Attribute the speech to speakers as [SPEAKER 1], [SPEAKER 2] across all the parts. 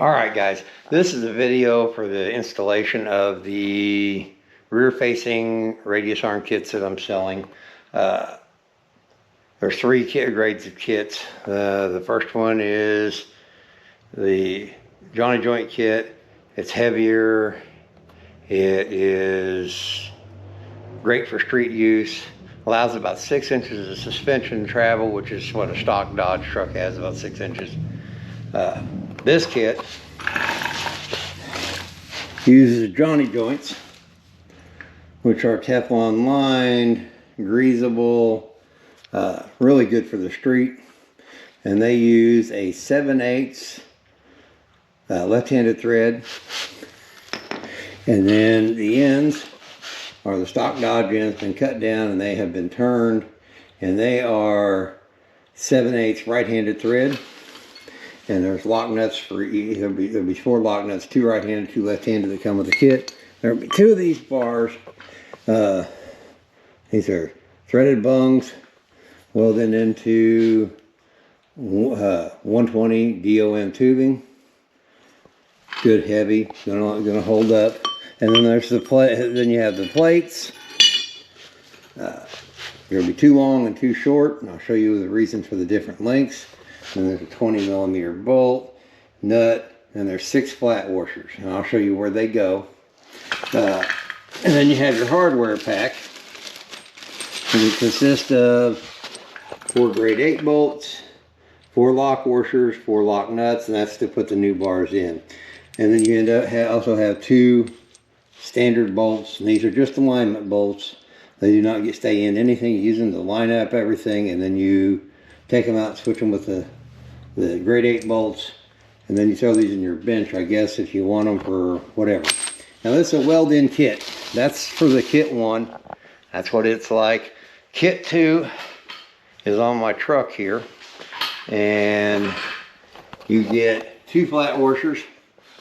[SPEAKER 1] Alright guys, this is a video for the installation of the rear facing radius arm kits that I'm selling. There's three grades of kits. The first one is the Johnny joint kit. It's heavier, it is great for street use, allows about 6 inches of suspension travel, which is what a stock Dodge truck has, about 6 inches. This kit uses Johnny joints, which are Teflon lined, greasable, really good for the street. And they use a 7/8 left-handed thread. And then the ends are the stock Dodge ends, been cut down and they have been turned. And they are 7/8 right-handed thread. And there's lock nuts for each. There'll be 4 lock nuts, 2 right-handed, 2 left-handed that come with the kit. There'll be 2 of these bars. These are threaded bungs welded into 120 DOM tubing. Good heavy, gonna hold up. And then there's the plate. Then you have the plates. There'll be 2 long and 2 short, and I'll show you the reasons for the different lengths. And there's a 20mm bolt, nut, and there's 6 flat washers. And I'll show you where they go. And then you have your hardware pack. And it consists of 4 grade 8 bolts, 4 lock washers, 4 lock nuts, and that's to put the new bars in. And then you end up also have 2 standard bolts, and these are just alignment bolts. They do not stay in anything. You use them to line up everything, and then you take them out and switch them with the grade 8 bolts, and then you throw these in your bench, I guess, if you want them for whatever. Now this is a weld-in kit. That's for the kit 1. That's what it's like. Kit 2 is on my truck here, and you get 2 flat washers,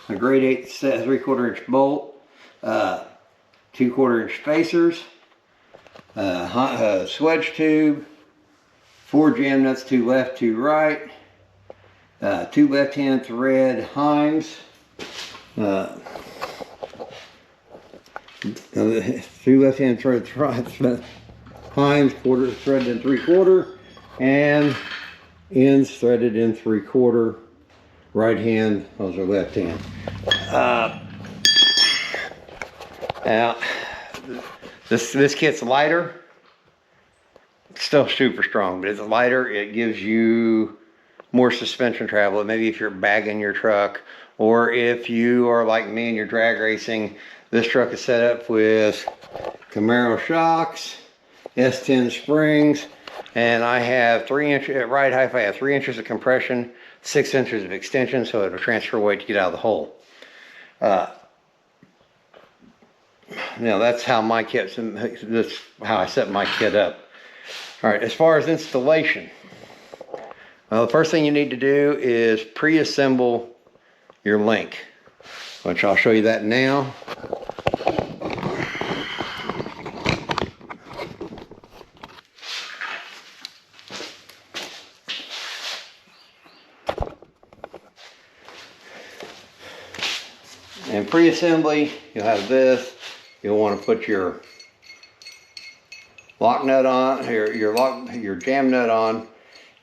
[SPEAKER 1] a grade 8 3/4 inch bolt, 2 1/4 inch spacers, a swedge tube, 4 jam nuts, 2 left, 2 right, 2 left-hand thread Heims, 2 left-hand thread Heims, quarter threaded in 3/4, and ends threaded in 3/4. Right hand, those are left hand. Now, this kit's lighter. It's still super strong, but it's lighter. It gives you more suspension travel. Maybe if you're bagging your truck, or if you are like me and you're drag racing. This truck is set up with Camaro shocks, S10 springs, and I have 3 inches at ride height. I have 3 inches of compression, 6 inches of extension, so it'll transfer weight to get out of the hole. Now that's how my kit. That's how I set my kit up. All right, as far as installation, well, the first thing you need to do is pre-assemble your link, which I'll show you that now. And pre-assembly, you'll have this. You'll want to put your lock nut on, your jam nut on.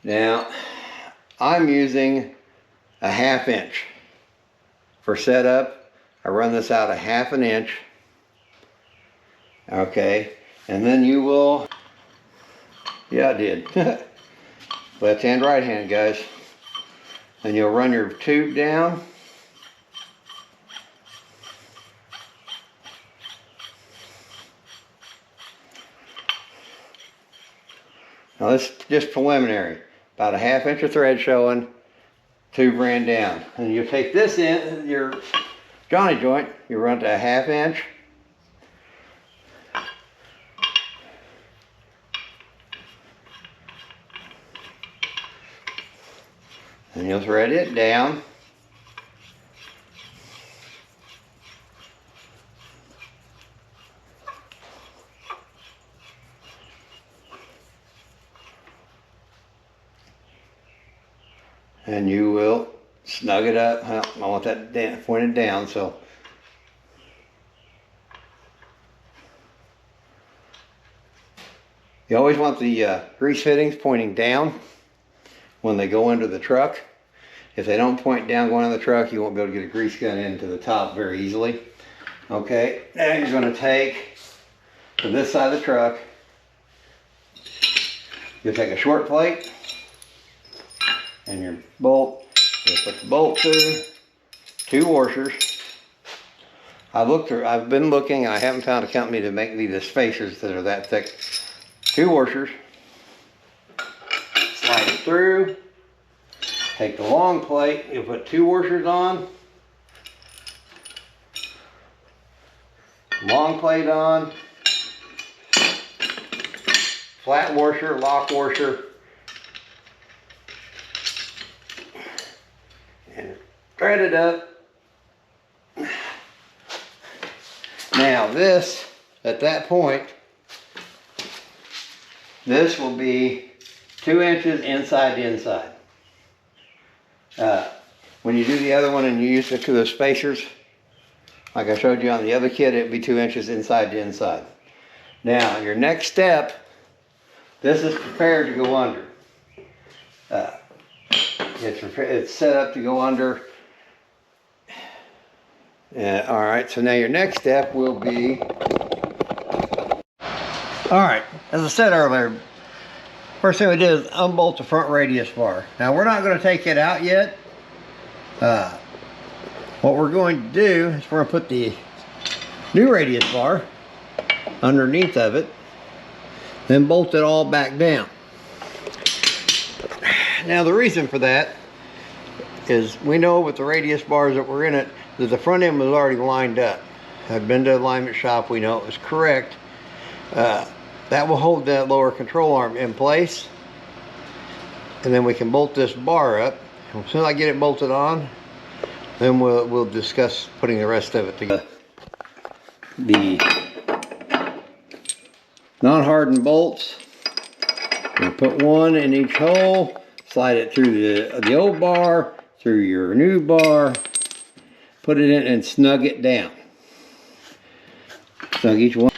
[SPEAKER 1] Now, I'm using a 1/2 inch for setup. I run this out a 1/2 inch. Okay, and then you will, yeah, I did. Left hand, right hand, guys. And you'll run your tube down. Now this is just preliminary. About a 1/2 inch of thread showing, tube ran down. And you take this in, your Johnny joint, you run to a 1/2 inch. And you'll thread it down. and you will snug it up. I want that pointed down, so you always want the grease fittings pointing down when they go into the truck. If they don't point down going in the truck, you won't be able to get a grease gun into the top very easily. Okay, now you're going to take to this side of the truck. You'll take a short plate and your bolt. You'll put the bolt through, 2 washers. I've been looking, I haven't found a company to make me the spacers that are that thick. 2 washers. Slide it through. Take the long plate, you'll put 2 washers on. Long plate on. Flat washer, lock washer. And thread it up. Now this, at that point, this will be 2 inches inside to inside. When you do the other one and you use the spacers, like I showed you on the other kit, it would be 2 inches inside to inside. Now, your next step, this is prepared to go under. It's set up to go under. All right, so now your next step will be... All right, as I said earlier, first thing we did is unbolt the front radius bar. Now we're not going to take it out yet. What we're going to do is we're going to put the new radius bar underneath of it, then bolt it all back down. Now the reason for that is we know with the radius bars that were in it that the front end was already lined up. I've been to the alignment shop, we know it was correct. That will hold that lower control arm in place, and then we can bolt this bar up. As soon as I get it bolted on, then we'll discuss putting the rest of it together. The non-hardened bolts, you put 1 in each hole, slide it through the old bar, through your new bar, put it in and snug it down. Snug each one.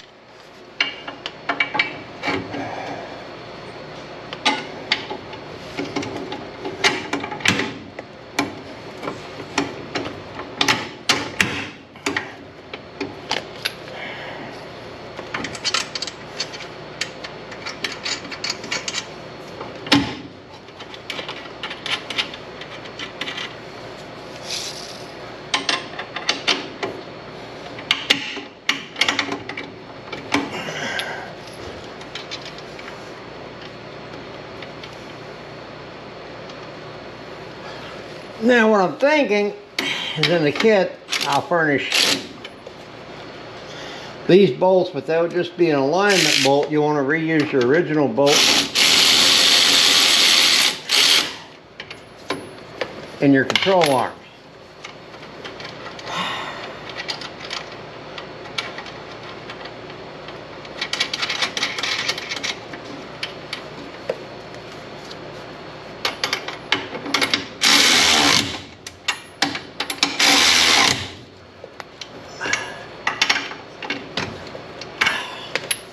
[SPEAKER 1] Now what I'm thinking is in the kit I'll furnish these bolts, but that would just be an alignment bolt. You want to reuse your original bolt in your control arms.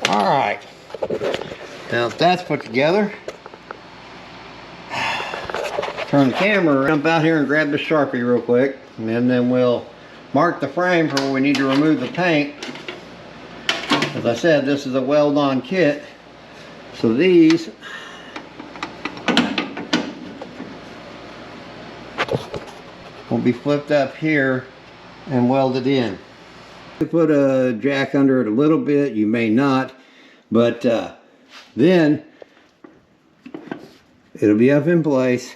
[SPEAKER 1] Alright, now if that's put together, turn the camera around, jump out here and grab the Sharpie real quick, and then we'll mark the frame for where we need to remove the paint. As I said, this is a weld-on kit, so these will be flipped up here and welded in. You put a jack under it a little bit, you may not, but then it'll be up in place.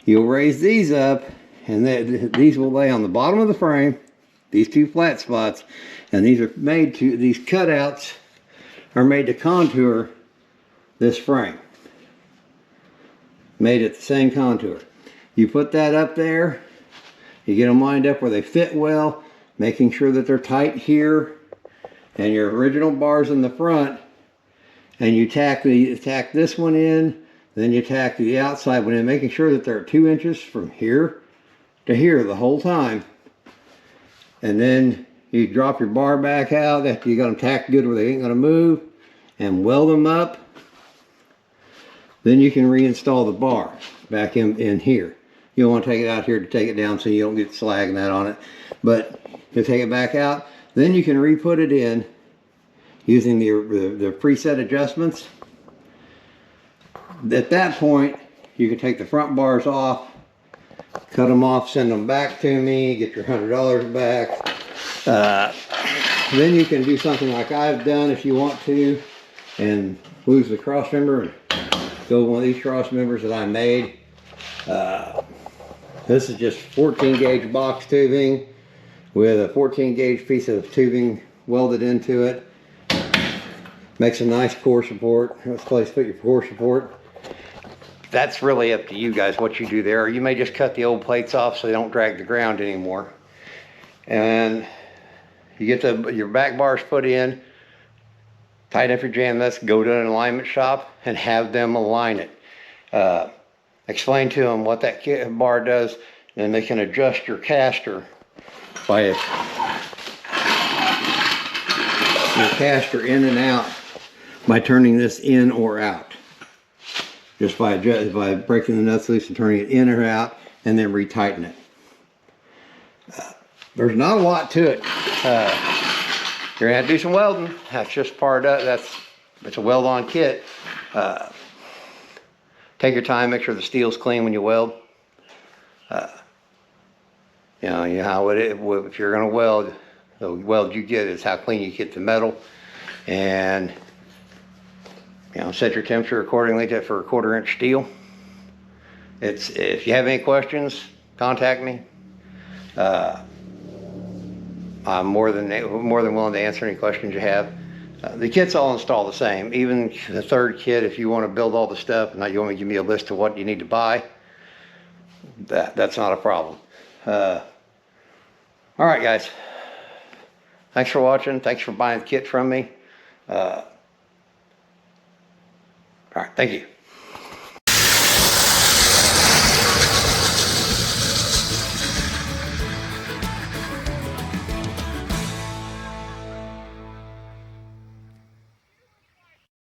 [SPEAKER 1] You'll raise these up, and these will lay on the bottom of the frame, these 2 flat spots, and these cutouts are made to contour this frame. Made at the same contour. You put that up there, you get them lined up where they fit well, making sure that they're tight here, and your original bars in the front, and you tack this one in, then you tack the outside one in, making sure that they're 2 inches from here to here the whole time. And then you drop your bar back out after you got them tacked good where they ain't gonna move, and weld them up. Then you can reinstall the bar back in here. You don't want to take it out here to take it down so you don't get slag and that on it. But you take it back out, then you can re-put it in using the preset adjustments. At that point, you can take the front bars off, cut them off, send them back to me, get your $100 back. Then you can do something like I've done if you want to, and lose the cross member and go with one of these cross members that I made. This is just 14 gauge box tubing with a 14 gauge piece of tubing welded into it. Makes a nice core support. That's the place to put your core support. That's really up to you guys what you do there. You may just cut the old plates off so they don't drag the ground anymore. And you get your back bars put in, tighten up your jam nuts, go to an alignment shop and have them align it. Explain to them what that bar does, and they can adjust your caster by your caster in and out by turning this in or out. Just by breaking the nuts loose and turning it in or out, and then retighten it. There's not a lot to it. You're gonna have to do some welding. That's just part of it's a weld-on kit. Take your time, make sure the steel's clean when you weld. You know how if you're gonna weld, the weld you get is how clean you get the metal, and set your temperature accordingly for a 1/4 inch steel. If you have any questions, contact me. I'm more than willing to answer any questions you have. The kit's all installed the same. Even the third kit, if you want to build all the stuff and you want to give me a list of what you need to buy, that's not a problem. All right, guys. Thanks for watching. Thanks for buying the kit from me. All right, thank you.